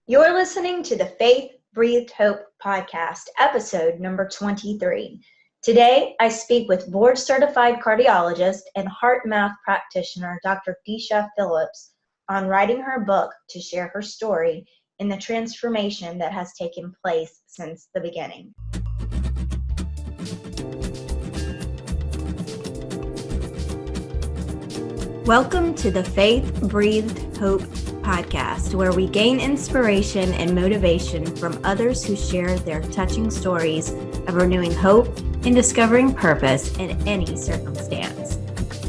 You're listening to the Faith Breathed Hope podcast, episode number 23. Today, I speak with board-certified cardiologist and heart math practitioner, Dr. Disha Phillips, on writing her book to share her story and the transformation that has taken place since the beginning. Welcome to the Faith Breathed Hope podcast, where we gain inspiration and motivation from others who share their touching stories of renewing hope and discovering purpose in any circumstance.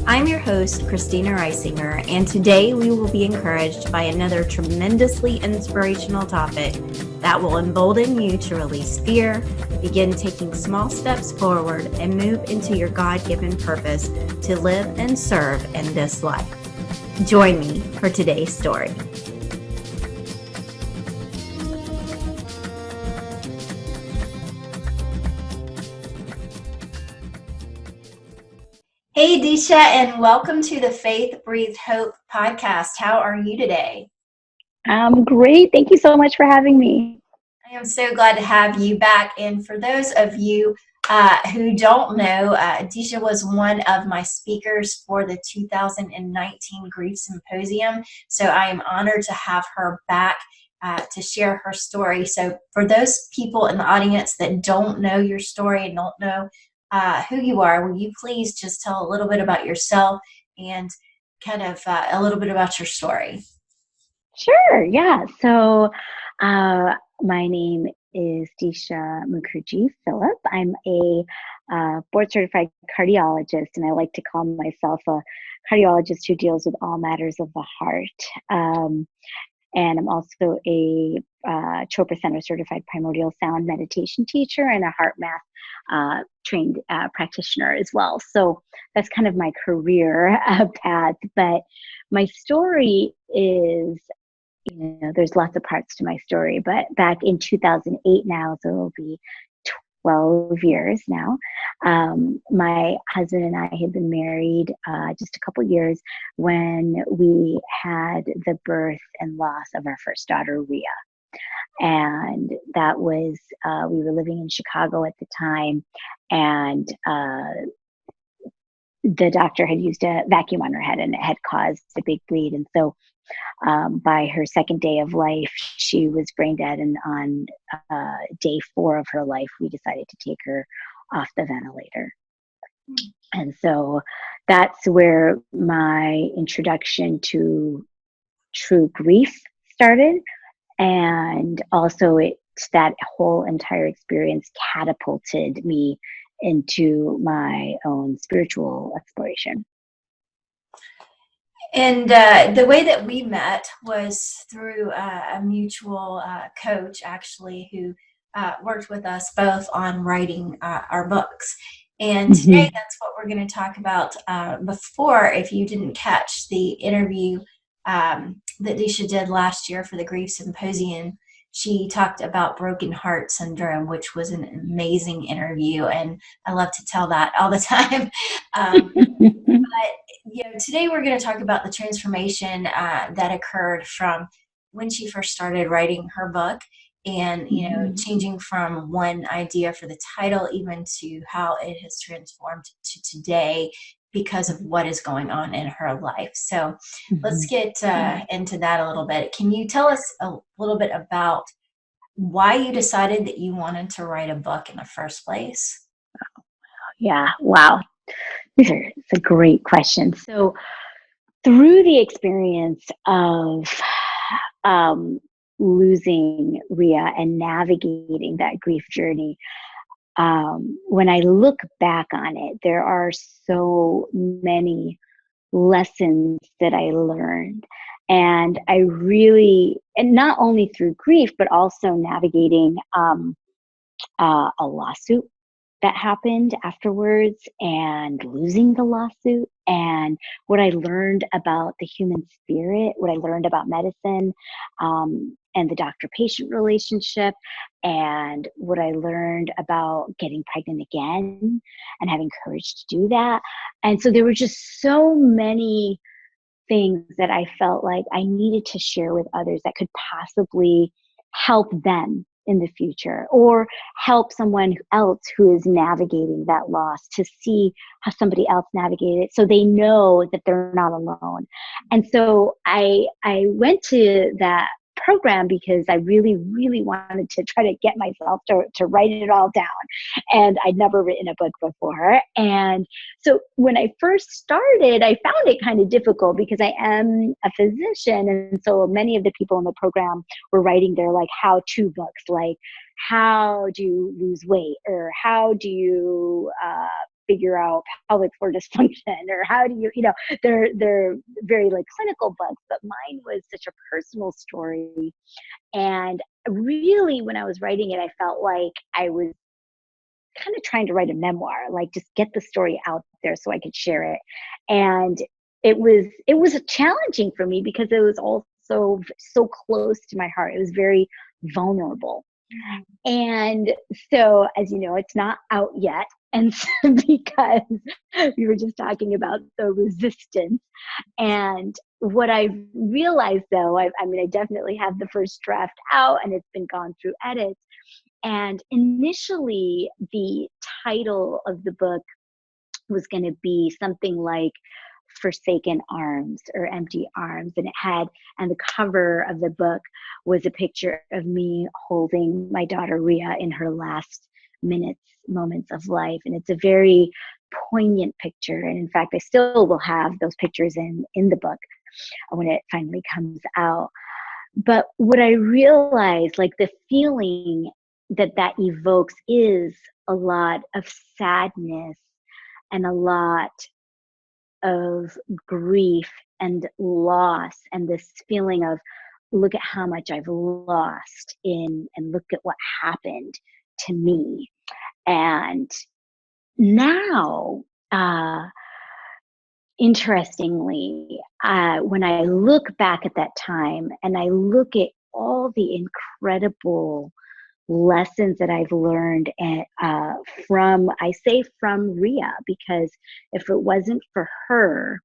I'm your host, Christina Reisinger, and today we will be encouraged by another tremendously inspirational topic that will embolden you to release fear, begin taking small steps forward, and move into your God-given purpose to live and serve in this life. Join me for today's story. Hey, Disha, and welcome to the Faith Breathed Hope podcast. How are you today? I'm great. Thank you so much for having me. I am so glad to have you back. And for those of you who don't know, Disha was one of my speakers for the 2019 Grief Symposium. So I am honored to have her back to share her story. So for those people in the audience that don't know your story and don't know who you are, will you please just tell a little bit about yourself and kind of a little bit about your story? Sure. Yeah. So my name is Disha Mukherjee Phillip. I'm a board-certified cardiologist, and I like to call myself a cardiologist who deals with all matters of the heart. And I'm also a Chopra Center certified primordial sound meditation teacher and a heart math trained practitioner as well. So that's kind of my career path. But my story is, there's lots of parts to my story. But back in 2008 now, so it'll be 12 years now, my husband and I had been married just a couple years when we had the birth and loss of our first daughter, Rhea. And that was, we were living in Chicago at the time, and the doctor had used a vacuum on her head and it had caused a big bleed. And so by her second day of life, she was brain dead. And on day 4 of her life, we decided to take her off the ventilator. And so that's where my introduction to true grief started. And also that whole entire experience catapulted me into my own spiritual exploration. And the way that we met was through a mutual coach, actually, who worked with us both on writing our books. And today, that's what we're going to talk about. Before, if you didn't catch the interview that Disha did last year for the Grief Symposium, she talked about broken heart syndrome, which was an amazing interview. And I love to tell that all the time. But today we're going to talk about the transformation that occurred from when she first started writing her book, and changing from one idea for the title even to how it has transformed to today because of what is going on in her life. So let's get into that a little bit. Can you tell us a little bit about why you decided that you wanted to write a book in the first place? Yeah. Wow. It's a great question. So through the experience of losing Rhea and navigating that grief journey, when I look back on it, there are so many lessons that I learned. And I really, and not only through grief, but also navigating a lawsuit that happened afterwards and losing the lawsuit, and what I learned about the human spirit, what I learned about medicine, and the doctor-patient relationship, and what I learned about getting pregnant again and having courage to do that. And so there were just so many things that I felt like I needed to share with others that could possibly help them in the future, or help someone else who is navigating that loss to see how somebody else navigated it, so they know that they're not alone. And so I went to that program because I really, really wanted to try to get myself to write it all down. And I'd never written a book before. And so when I first started, I found it kind of difficult because I am a physician. And so many of the people in the program were writing their like how-to books, like how do you lose weight, or how do you figure out pelvic floor dysfunction, or how do you, they're very like clinical books, but mine was such a personal story. And really, when I was writing it, I felt like I was kind of trying to write a memoir, like just get the story out there so I could share it. And it was challenging for me because it was also so close to my heart. It was very vulnerable. And so, as you know, it's not out yet. And so, because we were just talking about the resistance. And what I realized, though, I definitely have the first draft out and it's been gone through edits. And initially, the title of the book was going to be something like Forsaken Arms or Empty Arms. And the cover of the book was a picture of me holding my daughter Ria in her last moments of life. And it's a very poignant picture. And in fact, I still will have those pictures in the book when it finally comes out. But what I realized, like the feeling that evokes is a lot of sadness and a lot of grief and loss, and this feeling of look at how much I've lost and look at what happened to me. And now, interestingly, when I look back at that time and I look at all the incredible lessons that I've learned from Ria, because if it wasn't for her,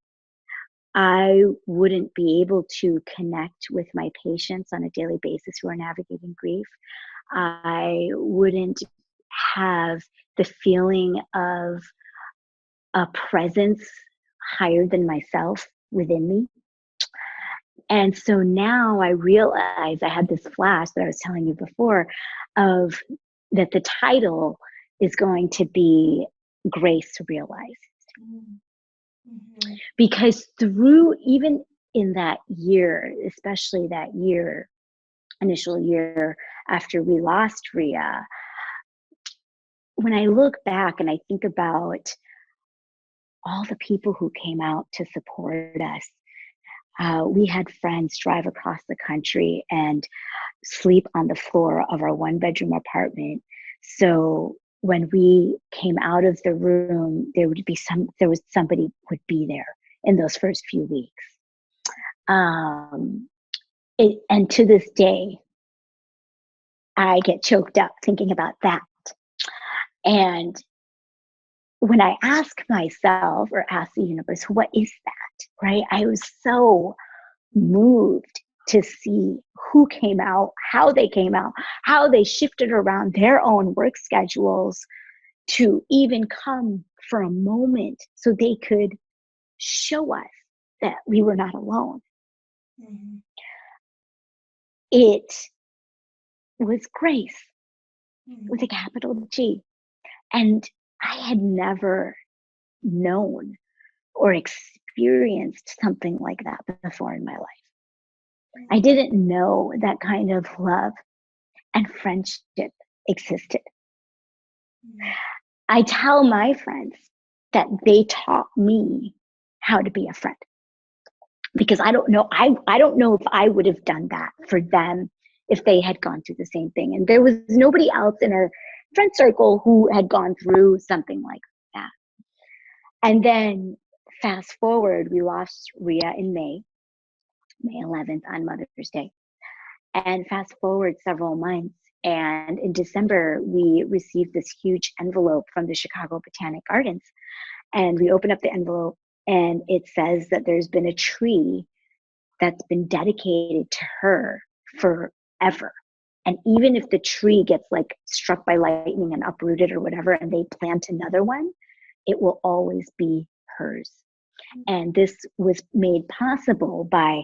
I wouldn't be able to connect with my patients on a daily basis who are navigating grief. I wouldn't have the feeling of a presence higher than myself within me. And so now I realize, I had this flash that I was telling you before, of that the title is going to be Grace Realized. Mm-hmm. Because through, even in that year, especially that initial year after we lost Ria, when I look back and I think about all the people who came out to support us, we had friends drive across the country and sleep on the floor of our 1-bedroom apartment. So when we came out of the room, somebody would be there in those first few weeks. And to this day, I get choked up thinking about that. And when I ask myself or ask the universe, what is that, right? I was so moved to see who came out, how they came out, how they shifted around their own work schedules to even come for a moment so they could show us that we were not alone. Mm-hmm. It was grace with a capital G. And I had never known or experienced something like that before in my life. I didn't know that kind of love and friendship existed. I tell my friends that they taught me how to be a friend, because I don't know if I would have done that for them if they had gone through the same thing. And there was nobody else in our friend circle who had gone through something like that. And then fast forward, we lost Ria in May 11th on Mother's Day. And fast forward several months, and in December, we received this huge envelope from the Chicago Botanic Gardens. And we open up the envelope, and it says that there's been a tree that's been dedicated to her forever. And even if the tree gets like struck by lightning and uprooted or whatever, and they plant another one, it will always be hers. And this was made possible by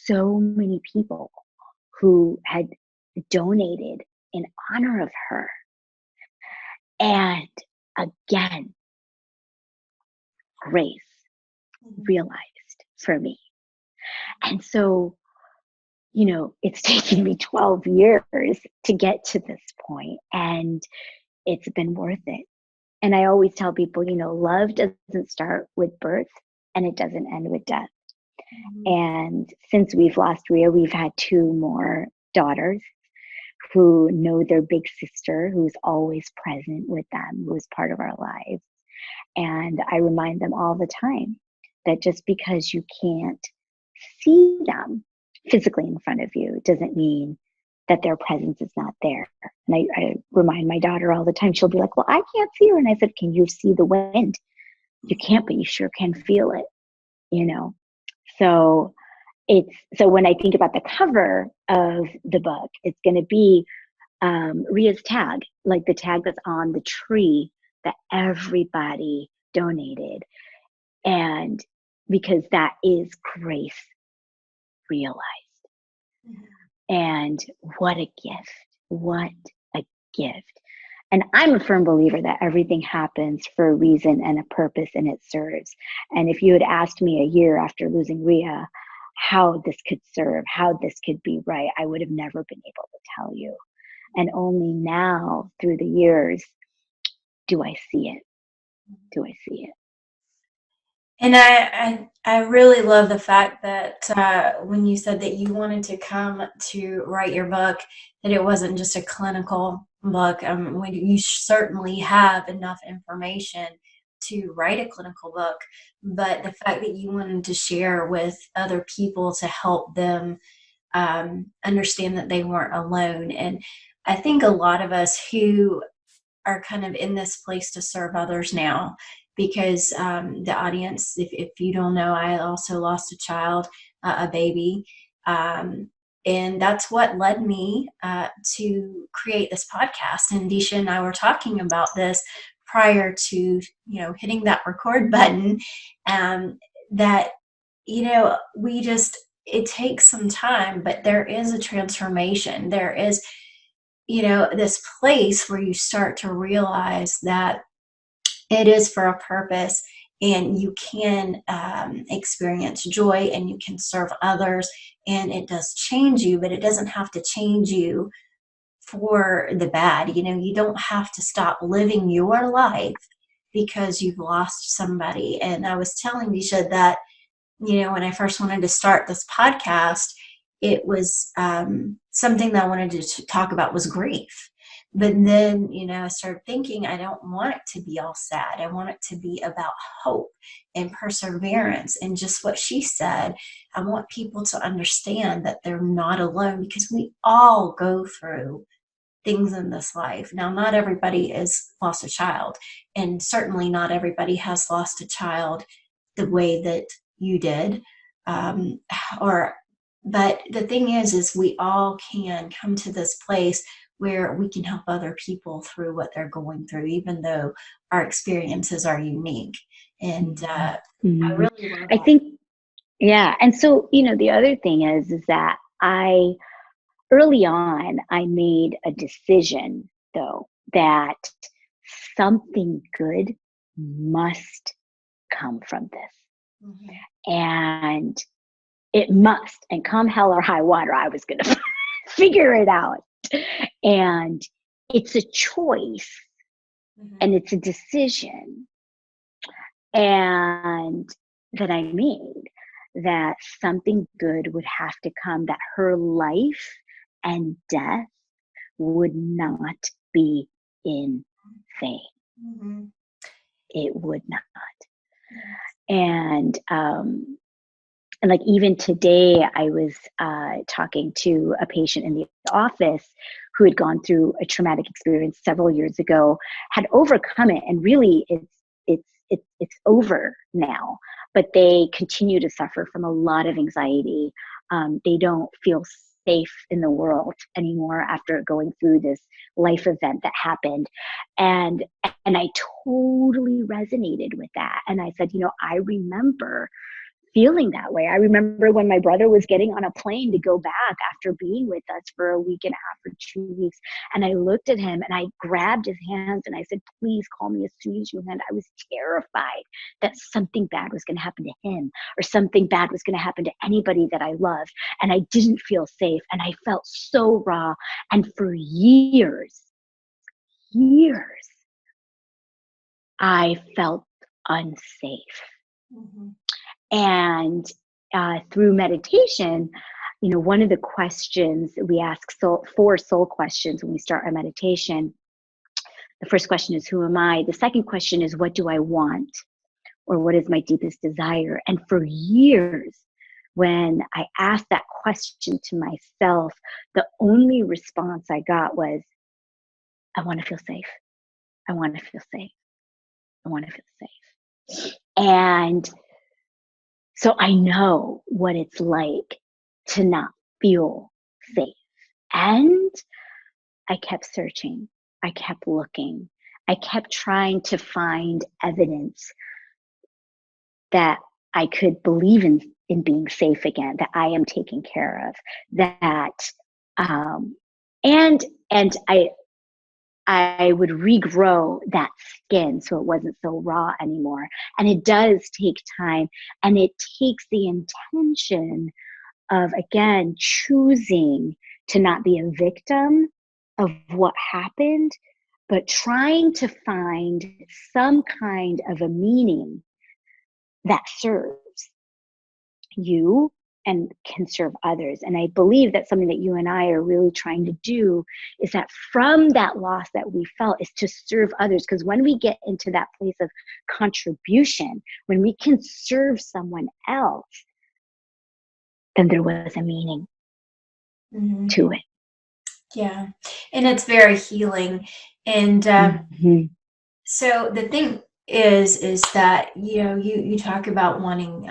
so many people who had donated in honor of her. And again, grace realized for me. And so, it's taken me 12 years to get to this point, and it's been worth it. And I always tell people, love doesn't start with birth and it doesn't end with death. And since we've lost Rhea, we've had 2 more daughters who know their big sister, who's always present with them, who's part of our lives. And I remind them all the time that just because you can't see them physically in front of you doesn't mean that their presence is not there. And I remind my daughter all the time, she'll be like, well, I can't see her. And I said, can you see the wind? You can't, but you sure can feel it, So so when I think about the cover of the book, it's going to be Rhea's tag, like the tag that's on the tree that everybody donated. And because that is grace realized. And what a gift. What a gift. And I'm a firm believer that everything happens for a reason and a purpose, and it serves. And if you had asked me a year after losing Rhea how this could serve, how this could be right, I would have never been able to tell you. And only now, through the years, do I see it. Do I see it? And I really love the fact that when you said that you wanted to come to write your book, that it wasn't just a clinical book. You certainly have enough information to write a clinical book, but the fact that you wanted to share with other people to help them understand that they weren't alone. And I think a lot of us who are kind of in this place to serve others now, because the audience, if you don't know, I also lost a child, a baby. And that's what led me to create this podcast. And Disha and I were talking about this prior to, hitting that record button, that, it takes some time, but there is a transformation. There is, this place where you start to realize that it is for a purpose, and you can experience joy, and you can serve others, and it does change you, but it doesn't have to change you for the bad. You don't have to stop living your life because you've lost somebody. And I was telling Disha that, when I first wanted to start this podcast, it was something that I wanted to talk about was grief. But then, I started thinking, I don't want it to be all sad. I want it to be about hope and perseverance. And just what she said, I want people to understand that they're not alone, because we all go through things in this life. Now, not everybody has lost a child, and certainly not everybody has lost a child the way that you did. But the thing is we all can come to this place where we can help other people through what they're going through, even though our experiences are unique. And I really love I that. think, yeah. And so, the other thing is that early on, I made a decision, though, that something good must come from this. And it must. And come hell or high water, I was going to figure it out. And it's a choice, and it's a decision, and that I made, that something good would have to come, that her life and death would not be in vain. It would not. And like even today, I was talking to a patient in the office who had gone through a traumatic experience several years ago, had overcome it, and really it's over now. But they continue to suffer from a lot of anxiety. They don't feel safe in the world anymore after going through this life event that happened. And I totally resonated with that. And I said, I remember feeling that way. I remember when my brother was getting on a plane to go back after being with us for a week and a half or 2 weeks. And I looked at him and I grabbed his hands and I said, please call me as soon as you land. I was terrified that something bad was going to happen to him or something bad was going to happen to anybody that I loved. And I didn't feel safe. And I felt so raw. And for years, I felt unsafe. Mm-hmm. And through meditation, one of the questions we ask, four soul questions when we start our meditation. The first question is, who am I? The second question is, what do I want? Or what is my deepest desire? And for years, when I asked that question to myself, the only response I got was, I want to feel safe. I want to feel safe. I want to feel safe. And so I know what it's like to not feel safe. And I kept searching. I kept looking. I kept trying to find evidence that I could believe in being safe again, that I am taken care of, that, and I would regrow that skin so it wasn't so raw anymore. And it does take time, and it takes the intention of, again, choosing to not be a victim of what happened, but trying to find some kind of a meaning that serves you and can serve others. And I believe that something that you and I are really trying to do is that from that loss that we felt is to serve others. Because when we get into that place of contribution, when we can serve someone else, then there was a meaning to it. Yeah. And it's very healing. And so the thing is that, you talk about wanting,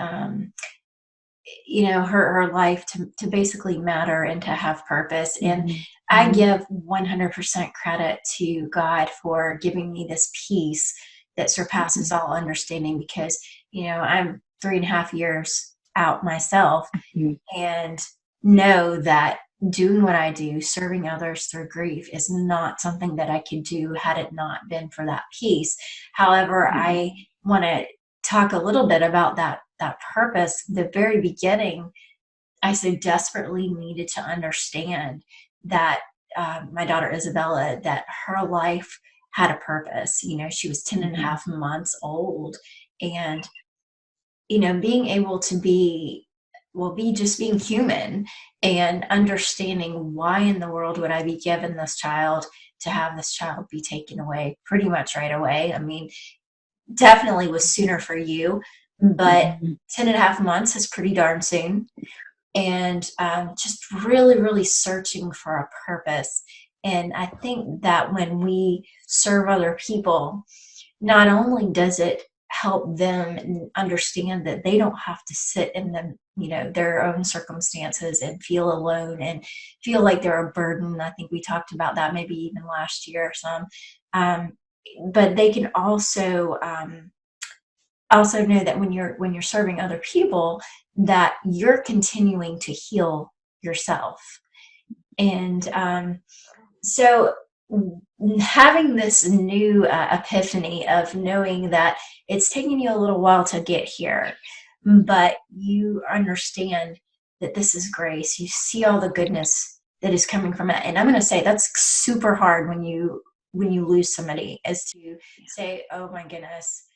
her life to basically matter and to have purpose. And I give 100% credit to God for giving me this peace that surpasses all understanding, because, I'm 3.5 years out myself and know that doing what I do, serving others through grief, is not something that I could do had it not been for that peace. However, I want to talk a little bit about that purpose. The very beginning, I so desperately needed to understand that my daughter Isabella, that her life had a purpose. She was 10 and a half months old, and being able to be just being human and understanding why in the world would I be given this child, to have this child be taken away pretty much right away. I mean, definitely was sooner for you, but 10 and a half months is pretty darn soon. And just really, really searching for a purpose. And I think that when we serve other people, not only does it help them understand that they don't have to sit in their own circumstances and feel alone and feel like they're a burden. I think we talked about that maybe even last year or some. But they can also know that when you're serving other people, that you're continuing to heal yourself. And so having this new epiphany of knowing that it's taking you a little while to get here, but you understand that this is grace. You see all the goodness that is coming from it. And I'm going to say that's super hard when you lose somebody, is to say, oh my goodness,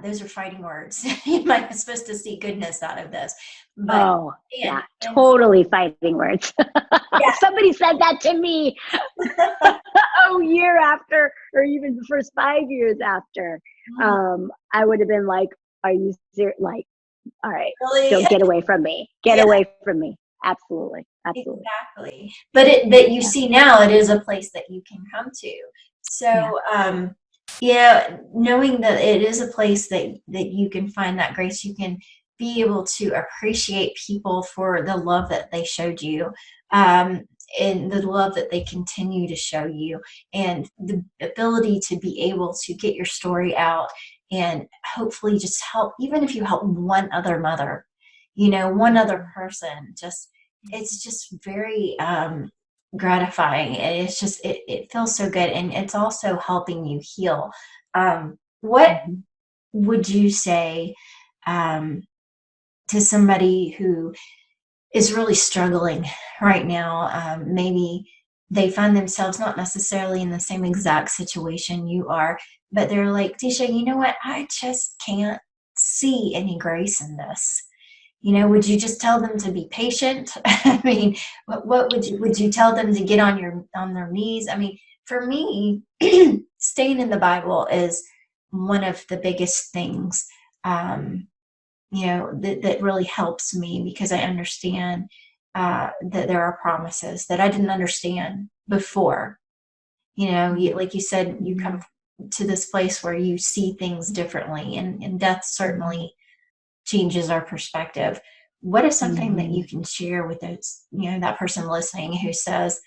those are fighting words. You might be supposed to see goodness out of this. But totally fighting words. Yeah. Somebody said that to me a year after, or even the first 5 years after. I would have been like, are you serious? Like, all right, really? Don't get away from me. Get away from me. Absolutely. Exactly. But you see now it is a place that you can come to. So, knowing that it is a place that you can find that grace, you can be able to appreciate people for the love that they showed you. um, and the love that they continue to show you, and the ability to be able to get your story out and hopefully just help, even if you help one other mother, one other person, it's just very gratifying. And it feels so good. And it's also helping you heal. What Mhm. would you say um, to somebody who is really struggling right now? Maybe they find themselves not necessarily in the same exact situation you are, but they're like, Disha, you know what? I just can't see any grace in this. Would you just tell them to be patient? I mean, what would you tell them to get on their knees? I mean, for me, staying in the Bible is one of the biggest things. That really helps me because I understand that there are promises that I didn't understand before. Like you said, you come Mhm. to this place where you see things differently, and death Mhm. certainly changes our perspective. What is something that you Mhm. can share with those, that person listening who says,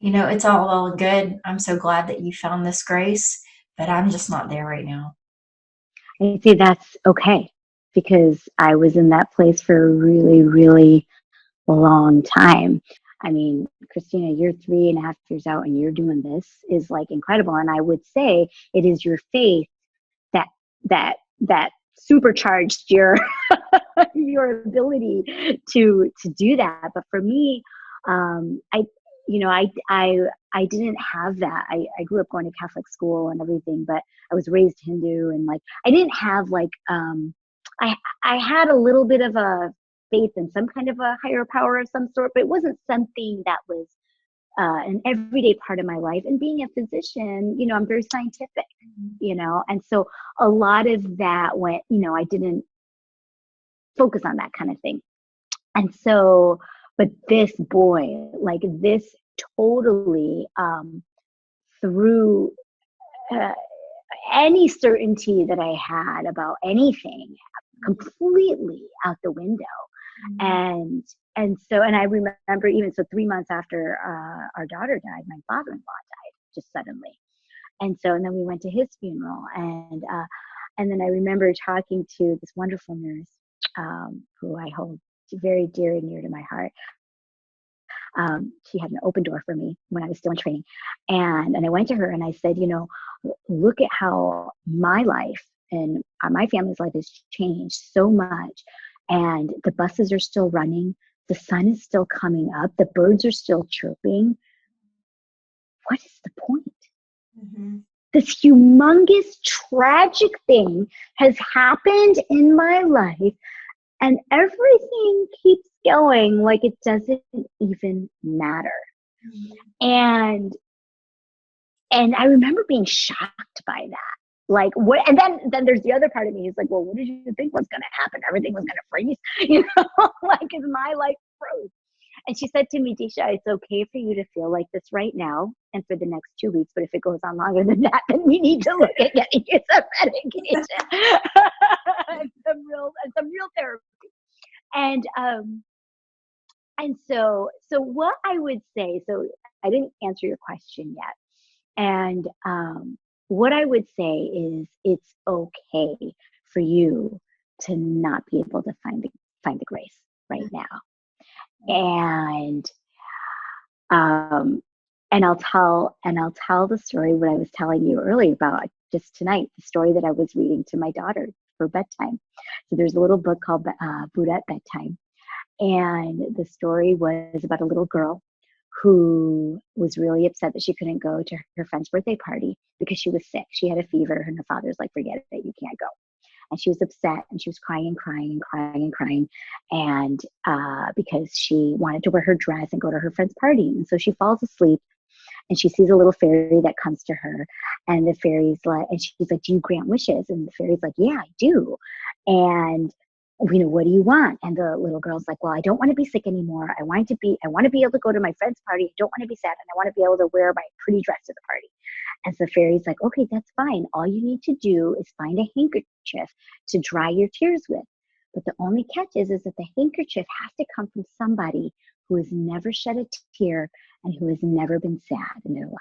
it's all well and good. I'm so glad that you found this grace, but I'm just not there right now. I say that's okay because I was in that place for a really, really long time. I mean, Christina, you're 3.5 years out and you're doing this is like incredible. And I would say it is your faith that that supercharged your your ability to do that. But for me, I you know I didn't have that. I grew up going to Catholic school and everything, but I was raised Hindu, and like I didn't have like I I had a little bit of a faith in some kind of a higher power of some sort, but it wasn't something that was an everyday part of my life. And being a physician, I'm very scientific, and so a lot of that went, I didn't focus on that kind of thing. And so, but this boy, like this totally threw uh, any certainty that I had about anything completely out the window. Mhm. And I remember even so 3 months after our daughter died, my father-in-law died just suddenly. And then we went to his funeral, and then I remember talking to this wonderful nurse, who I hold very dear and near to my heart. She had an open door for me when I was still in training, and I went to her and I said, look at how my life and my family's life has changed so much, and the buses are still running, the sun is still coming up, the birds are still chirping. What is the point? Mhm. This humongous tragic thing has happened in my life, and everything keeps going like it doesn't even matter. Mhm. And and I remember being shocked by that. Like, what? And then there's the other part of me is like, well, what did you think was going to happen? Everything was going to freeze, like, is my life froze? And she said to me, Disha, it's okay for you to feel like this right now and for the next 2 weeks. But if it goes on longer than that, then we need to look at getting you some medication and some real therapy. And so what I would say, so I didn't answer your question yet. And what I would say is it's okay for you to not be able to find the grace right now. And um, and I'll tell the story what I was telling you earlier about just tonight, the story that I was reading to my daughter for bedtime. So there's a little book called Buddha at Bedtime, and the story was about a little girl who was really upset that she couldn't go to her friend's birthday party because she was sick. She had a fever, and her father's like, forget it, you can't go. And she was upset, and she was crying and crying and crying and crying, and because she wanted to wear her dress and go to her friend's party. And so she falls asleep, and she sees a little fairy that comes to her, and the fairy's like, and she's like, do you grant wishes? And the fairy's like, yeah, I do. And what do you want? And the little girl's like, well, I don't want to be sick anymore. I want to be able to go to my friend's party. I don't want to be sad, and I want to be able to wear my pretty dress to the party. And so the fairy's like, okay, that's fine. All you need to do is find a handkerchief to dry your tears with. But the only catch is that the handkerchief has to come from somebody who has never shed a tear and who has never been sad in their life.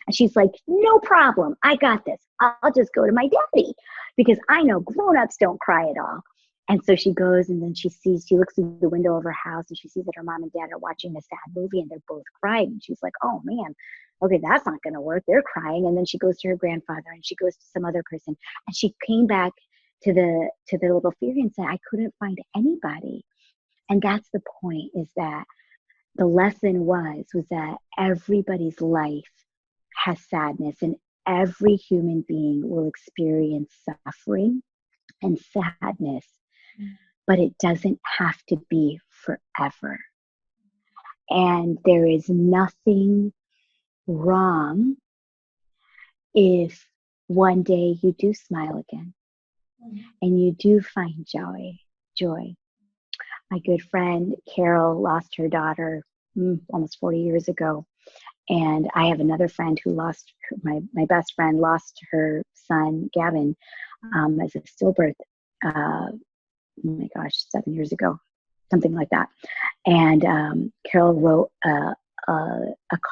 And she's like, no problem. I got this. I'll just go to my daddy because I know grown-ups don't cry at all. And so she goes, and then she looks through the window of her house, and she sees that her mom and dad are watching a sad movie, and they're both crying. And she's like, oh man, okay, that's not going to work. They're crying. And then she goes to her grandfather, and she goes to some other person. And she came back to the little fairy and said, I couldn't find anybody. And that's the point, is that the lesson was that everybody's life has sadness, and every human being will experience suffering and sadness, but it doesn't have to be forever. And there is nothing wrong if one day you do smile again and you do find joy. My good friend Carol lost her daughter almost 40 years ago. And I have another friend who my best friend lost her son, Gavin, as a stillbirth, oh my gosh, 7 years ago, something like that. And Carol wrote a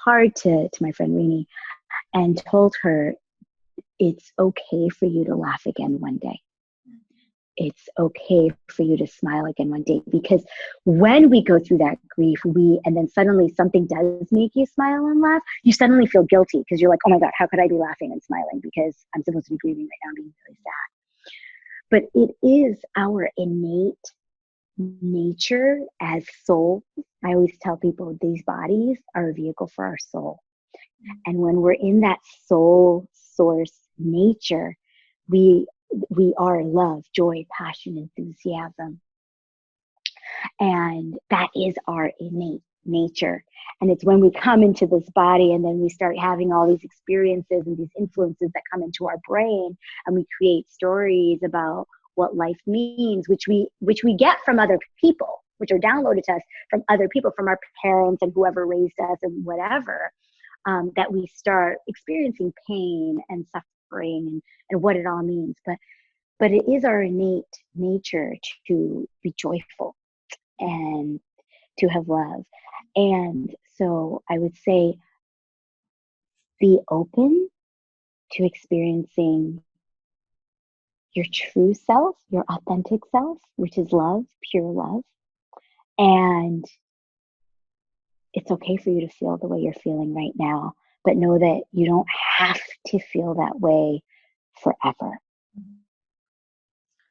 card to my friend Rini and told her, it's okay for you to laugh again one day. It's okay for you to smile again one day, because when we go through that grief, and then suddenly something does make you smile and laugh, you suddenly feel guilty because you're like, oh my God, how could I be laughing and smiling? Because I'm supposed to be grieving right now, being really sad. But it is our innate nature as soul. I always tell people these bodies are a vehicle for our soul. And when we're in that soul source nature, we are love, joy, passion, enthusiasm. And that is our innate nature. And it's when we come into this body and then we start having all these experiences and these influences that come into our brain, and we create stories about what life means, which we get from other people, which are downloaded to us from other people, from our parents and whoever raised us and whatever, that we start experiencing pain and suffering and what it all means. But it is our innate nature to be joyful and to have love. And so I would say, be open to experiencing your true self, your authentic self, which is love, pure love. And it's okay for you to feel the way you're feeling right now, but know that you don't have to feel that way forever.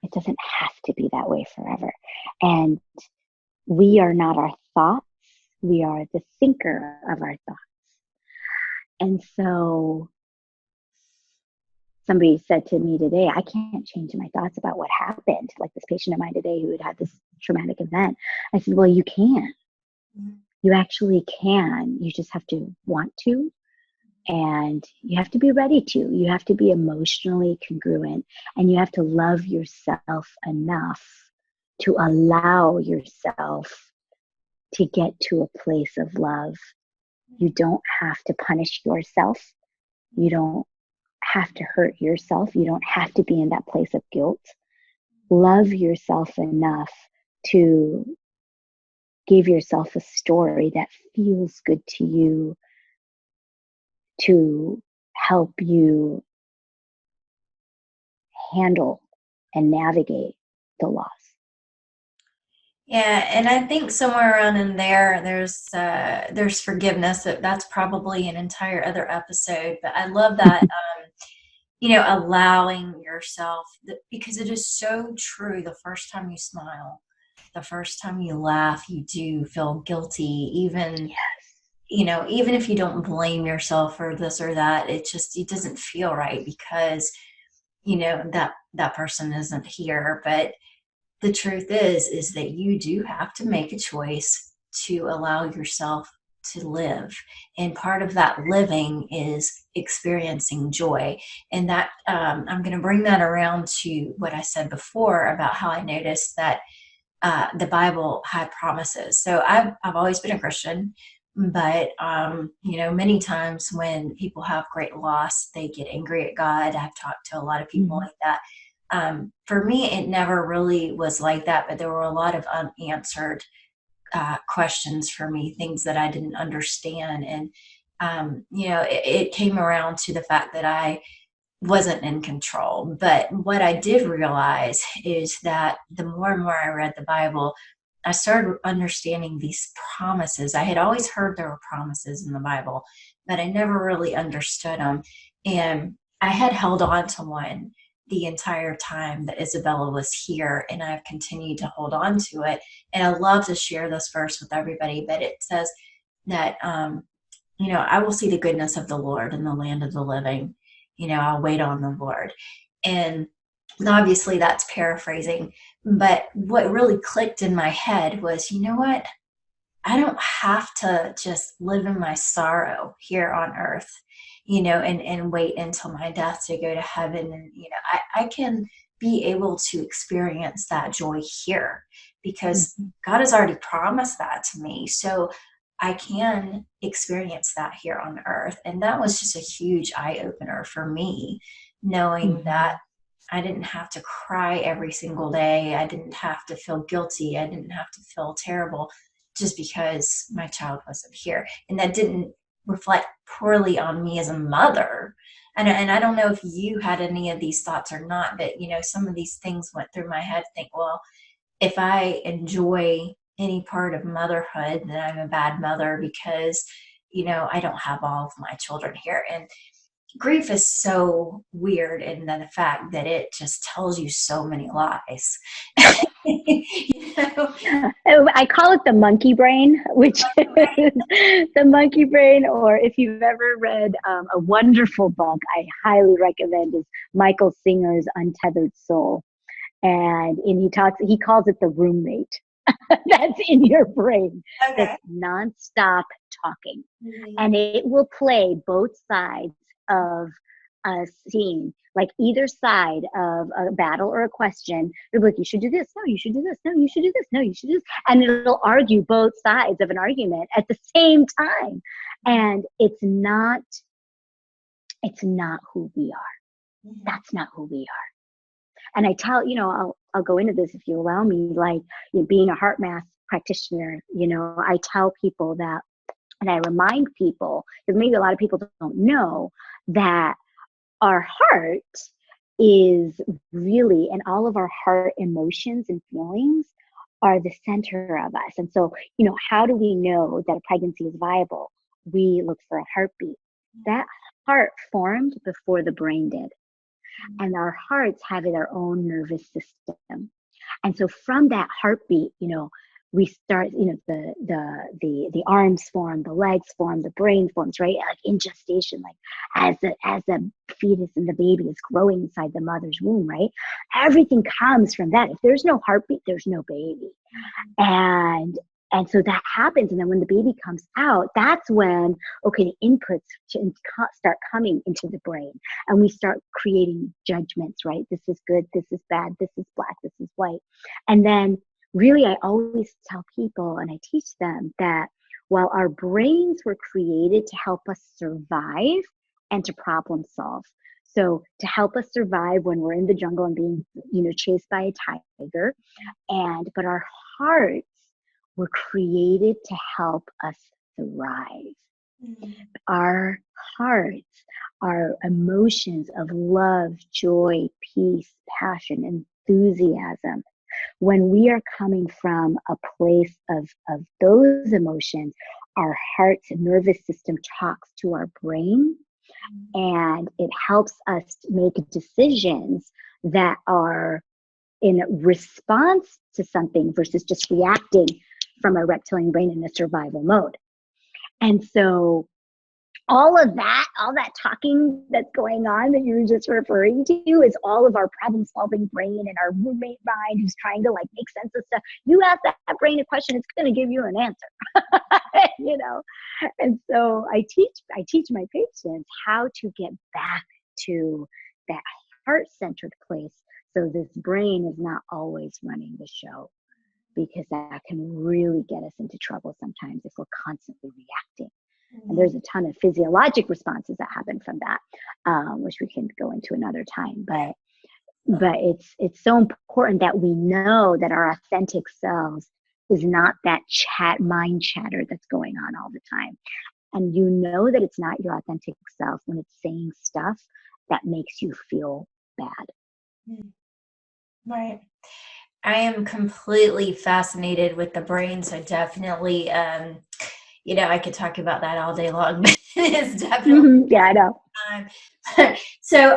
It doesn't have to be that way forever. And we are not our thoughts. We are the thinker of our thoughts. And so somebody said to me today, I can't change my thoughts about what happened. Like this patient of mine today who had this traumatic event. I said, well, you can. You actually can. You just have to want to. And you have to be ready to. You have to be emotionally congruent. And you have to love yourself enough to allow yourself to get to a place of love. You don't have to punish yourself. You don't have to hurt yourself. You don't have to be in that place of guilt. Love yourself enough to give yourself a story that feels good to you, to help you handle and navigate the loss. Yeah, and I think somewhere around in there's forgiveness. That's probably an entire other episode. But I love that, allowing yourself, because it is so true. The first time you smile, the first time you laugh, you do feel guilty. Even even if you don't blame yourself for this or that, it doesn't feel right because that person isn't here. But the truth is that you do have to make a choice to allow yourself to live. And part of that living is experiencing joy. And that I'm going to bring that around to what I said before about how I noticed that the Bible had promises. So I've always been a Christian, but many times when people have great loss, they get angry at God. I've talked to a lot of people like that. For me, it never really was like that, but there were a lot of unanswered questions for me, things that I didn't understand. And, it came around to the fact that I wasn't in control. But what I did realize is that the more and more I read the Bible, I started understanding these promises. I had always heard there were promises in the Bible, but I never really understood them. And I had held on to one the entire time that Isabella was here, and I've continued to hold on to it. And I love to share this verse with everybody, but it says that, I will see the goodness of the Lord in the land of the living. I'll wait on the Lord. And obviously that's paraphrasing, but what really clicked in my head was, you know what? I don't have to just live in my sorrow here on earth, and wait until my death to go to heaven. And, I can be able to experience that joy here because Mhm. God has already promised that to me. So I can experience that here on earth. And that was just a huge eye opener for me, knowing that Mhm. I didn't have to cry every single day. I didn't have to feel guilty. I didn't have to feel terrible just because my child wasn't here. And that didn't reflect poorly on me as a mother. And I don't know if you had any of these thoughts or not, but some of these things went through my head. Think, well, if I enjoy any part of motherhood, then I'm a bad mother because, I don't have all of my children here. And grief is so weird in the fact that it just tells you so many lies. you know? I call it the monkey brain, which is the monkey brain. Or if you've ever read a wonderful book, I highly recommend is Michael Singer's Untethered Soul. And he calls it the roommate that's in your brain Okay. that's nonstop talking. Mhm. And it will play both sides of a scene, like either side of a battle or a question. It'll be like, you should do this. No, you should do this. No, you should do this. No, you should do this. And it'll argue both sides of an argument at the same time. And it's not who we are. Mhm. That's not who we are. And I tell, I'll go into this if you allow me, like, being a heart math practitioner, I tell people that, and I remind people, because maybe a lot of people don't know that our heart is really, and all of our heart emotions and feelings are the center of us. And so, how do we know that a pregnancy is viable? We look for a heartbeat. That heart formed before the brain did. And our hearts have their own nervous system. And so from that heartbeat, we start, the arms form, the legs form, the brain forms, right? Like in gestation, like as the fetus and the baby is growing inside the mother's womb, right? Everything comes from that. If there's no heartbeat, there's no baby. And and so that happens. And then when the baby comes out, that's when, okay, the inputs start coming into the brain. And we start creating judgments, right? This is good, this is bad, this is black, this is white. And then really, I always tell people and I teach them that while our brains were created to help us survive and to problem solve. So to help us survive when we're in the jungle and being, chased by a tiger, but our hearts were created to help us thrive. Mhm. Our hearts, our emotions of love, joy, peace, passion, enthusiasm, when we are coming from a place of those emotions, our heart's nervous system talks to our brain, and it helps us make decisions that are in response to something versus just reacting from a reptilian brain in a survival mode. And so all that talking that's going on that you were just referring to is all of our problem solving brain and our roommate mind who's trying to like make sense of stuff. You ask that brain a question, it's going to give you an answer. And so I teach my patients how to get back to that heart centered place, so this brain is not always running the show, because that can really get us into trouble sometimes if we're constantly reacting. And Mhm. there's a ton of physiologic responses that happen from that, which we can go into another time. But it's so important that we know that our authentic selves is not that mind chatter that's going on all the time. And you know that it's not your authentic self when it's saying stuff that makes you feel bad. Right. I am completely fascinated with the brain. So definitely, I could talk about that all day long, but it's definitely Yeah, I know. time. So,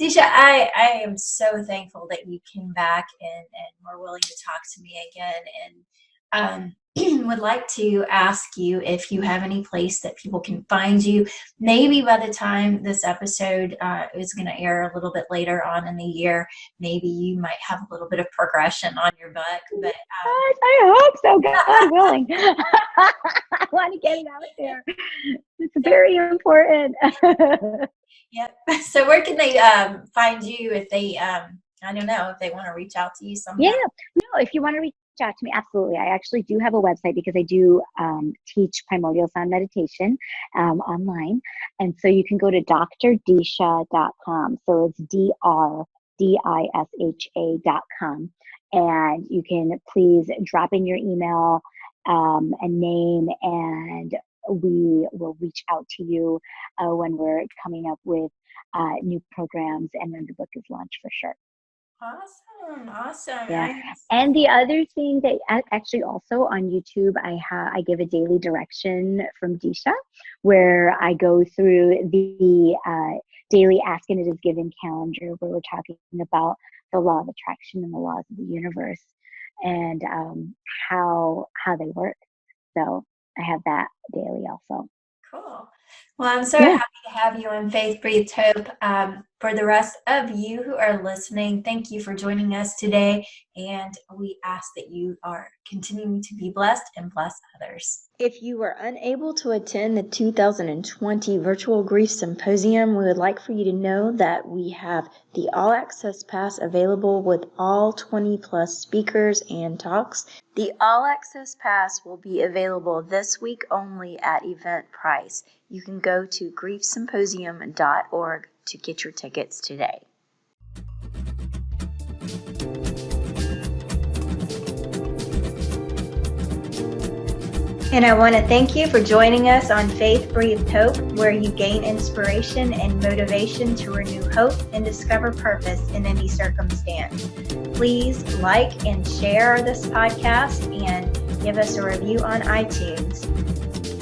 Disha, I am so thankful that you came back and were willing to talk to me again. And would like to ask you if you have any place that people can find you. Maybe by the time this episode is going to air a little bit later on in the year, maybe you might have a little bit of progression on your book. But I hope so, God willing. I want to get it out there. It's very important. Yep. So where can they find you if they, I don't know, if they want to reach out to you somehow? Yeah, no, if you want to reach out to me, absolutely. I actually do have a website because I do teach primordial sound meditation online. And so you can go to drdisha.com. So it's DRDISHA.com. And you can please drop in your email and name, and we will reach out to you when we're coming up with new programs and when the book is launched for sure. Awesome. Yeah. And the other thing that actually also on YouTube, I give a daily direction from Disha, where I go through the daily Ask and It Is Given calendar, where we're talking about the law of attraction and the laws of the universe and how they work. So I have that daily also. Cool. Well, I'm so happy to have you on Faith Breathed Hope. For the rest of you who are listening, thank you for joining us today. And we ask that you are continuing to be blessed and bless others. If you were unable to attend the 2020 Virtual Grief Symposium, we would like for you to know that we have the All Access Pass available with all 20 plus speakers and talks. The All Access Pass will be available this week only at event price. You can go to griefsymposium.org to get your tickets today. And I want to thank you for joining us on Faith Breathed Hope, where you gain inspiration and motivation to renew hope and discover purpose in any circumstance. Please like and share this podcast and give us a review on iTunes.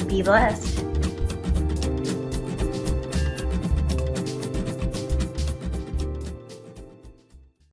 Be blessed.